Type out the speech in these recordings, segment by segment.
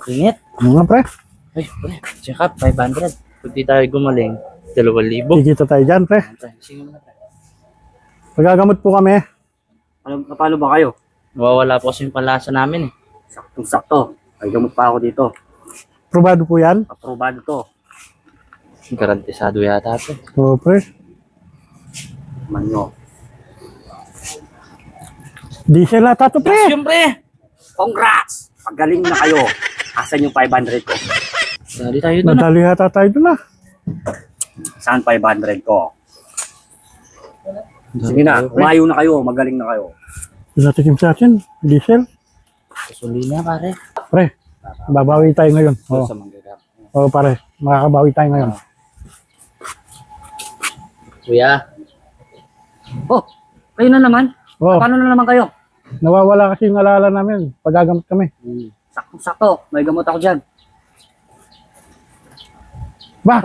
Init. Ano nga, pre? Ay, pre. Check up, 500. Pag di tayo gumaling, 2,000. Kikita tayo dyan, pre. Pre, sige mo na, pre. Magagamot po kami. Paano ba kayo? Nawawala po kasi yung panlasa namin eh. Saktong-sakto. May gamot pa ako dito. Probado po yan. Aprobado to. Garantisado yata ito. Oo, pre. Manyo. Diesel ata to, pre. Yung pre! Congrats! Pagaling na kayo. Asan yung 500 ko? Dali tayo doon ah. Nadali yata tayo doon ah. Saan 500 ko? Sige na, umayo na kayo. Magaling na kayo. Natikim sa atin. Diesel. Susuli na pare. Pre, babawi tayo ngayon. Oo, Sa manggagap. oo pare. Makakabawi tayo ngayon. Kuya, Oh, kayo na naman? Oo, Paano na naman kayo? nawawala kasi yung alala namin. Pagagamot kami. Saktong-sakto. May gamot ako dyan. Ba,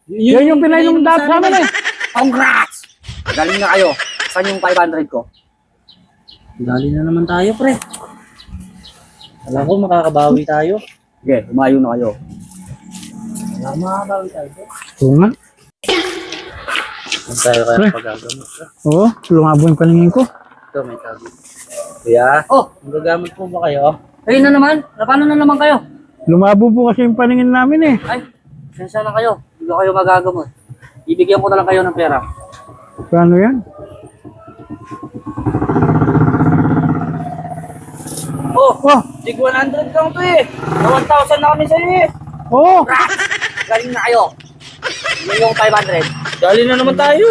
yan yung pinainom dati sa amin eh. Congrats! Magaling na kayo. Saan yung 500 ko? dali na naman tayo pre. Alam ko makakabawi tayo. Sige, umayo na kayo. Wala makakabawi tayo. Oo nga. Huwag tayo kaya Pre. pagagamot. Oo, lumabo yung paningin ko. Ito may tabi. Kuya, Oh, magagamot po ba kayo? kayo na naman? Paano na naman kayo? Lumabo po kasi yung paningin namin eh. Ay, sensya na kayo. Hindi ko kayo magagamot. Ibigyan ko na lang kayo ng pera. Paano yan? Oh, Oh, tig 100 lang to eh. Na 1,000 na kami sa'yo eh. oo. Galing na kayo. Yun yung 500. Dali na naman tayo.